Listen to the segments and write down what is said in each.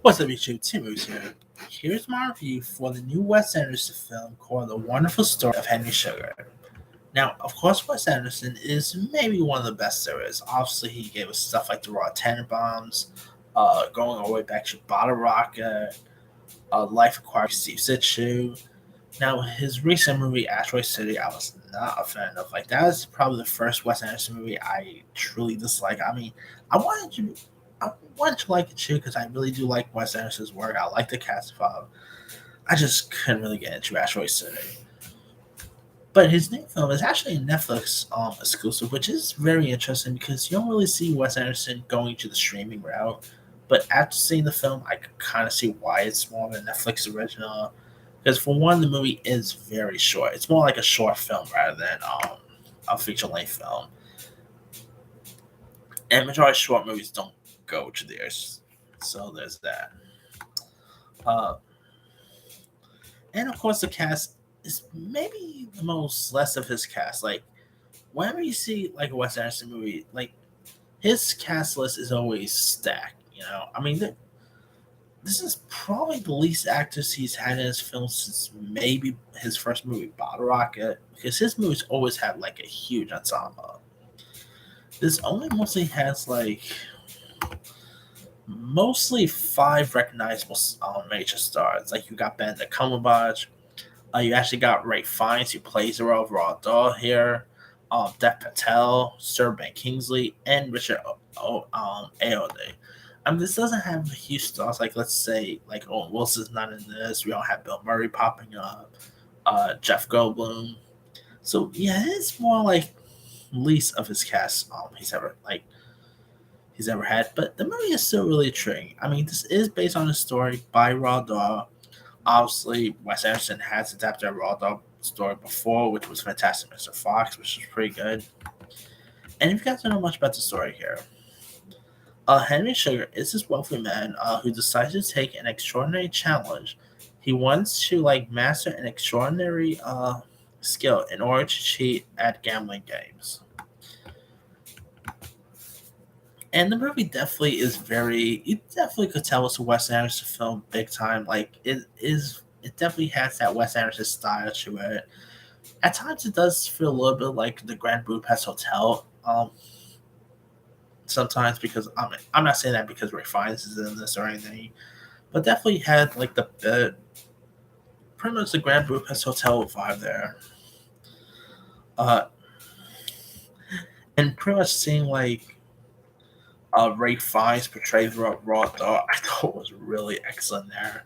What's up, YouTube? Timmy's here. Here's my review for the new Wes Anderson film called The Wonderful Story of Henry Sugar. Now, of course, Wes Anderson is maybe one of the best there is. Obviously, he gave us stuff like The Raw Tenenbaums, going all the way back to Bottle Rocket, Life Aquatic Steve Zissou. Now, his recent movie, Asteroid City, I was not a fan of. Like, that is probably the first Wes Anderson movie I truly dislike. I mean, I wanted to I wanted to like it too because I really do like Wes Anderson's work. I like the cast of. I just couldn't really get into Asteroid City. But his new film is actually a Netflix exclusive, which is very interesting because you don't really see Wes Anderson going to the streaming route. But after seeing the film, I could kind of see why it's more of a Netflix original. Because for one, the movie is very short. It's more like a short film rather than a feature length film. And majority of short movies don't go to theirs, so there's that. Uh, and of course, the cast is maybe the most less of his cast. Like whenever you see like a Wes Anderson movie, like his cast list is always stacked. I mean, this is probably the least actors he's had in his films since maybe his first movie, Bottle Rocket, because his movies always have like a huge ensemble. This only mostly has like mostly five recognizable major stars. Like you got Benedict Cumberbatch, you actually got Ray Fiennes who plays the role of Roald Dahl here, Dev Patel, Sir Ben Kingsley, and Richard Ayoade. I mean, this doesn't have huge stars like let's say like Owen Wilson's not in this. We don't have Bill Murray popping up, Jeff Goldblum. So yeah, it's more like least of his cast he's ever had. But the movie is still really intriguing. I mean, this is based on a story by Roald Dahl. Obviously, Wes Anderson has adapted a Roald Dahl story before, which was Fantastic Mr. Fox, which was pretty good. And if you guys don't know much about the story here, Henry Sugar is this wealthy man who decides to take an extraordinary challenge. He wants to like master an extraordinary skill in order to cheat at gambling games. And the movie definitely is very. You definitely could tell it's a Wes Anderson film, big time. Like it is. It definitely has that Wes Anderson style to it. At times, it does feel a little bit like the Grand Budapest Hotel. Sometimes because I'm not saying that because Ray Fiennes is in this or anything, but definitely had like pretty much the Grand Budapest Hotel vibe there. Uh, and pretty much seeing like Ray Fiennes portrayed Roald Dahl, I thought was really excellent there.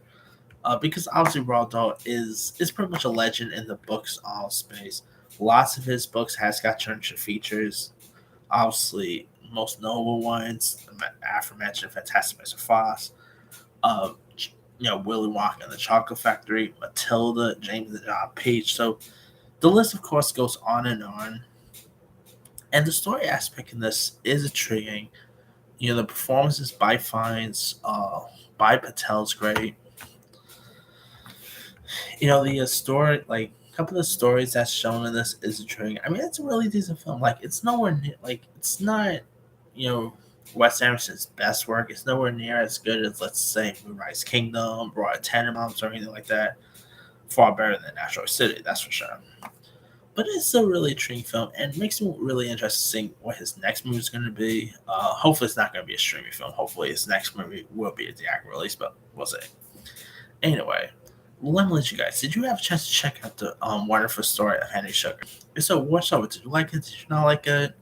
Because obviously Roald Dahl is pretty much a legend in the books space. Lots of his books has got turned into features. Obviously, most notable ones, aforementioned Fantastic Mr. Fox, uh, Willy Wonka and the Chocolate Factory, Matilda, James and John Peach. So the list, of course, goes on and on. And the story aspect in this is intriguing. The performances by Fiennes, by Patel's great. The story, like a couple of the stories that's shown in this is intriguing. I mean, it's a really decent film. Like, it's nowhere near, like, it's not, you know, Wes Anderson's best work. It's nowhere near as good as, let's say, Moonrise Kingdom, Royal Tenenbaums, or anything like that. Far better than Asteroid City, that's for sure. But it's still a really intriguing film, and it makes me really interested in seeing what his next movie is going to be. Hopefully, it's not going to be a streaming film. Hopefully, his next movie will be a theatrical release, but we'll see. Anyway, let me let you guys. Did you have a chance to check out the wonderful story of Henry Sugar? If so, what's up? Did you like it? Did you not like it?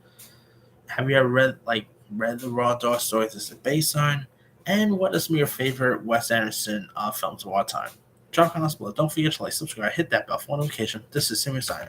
Have you ever read the Raw Dog stories this is based on? And what is some of your favorite Wes Anderson films of all time? Drop comments below. Don't forget to like, subscribe, hit that bell for notification. This is Simon signing.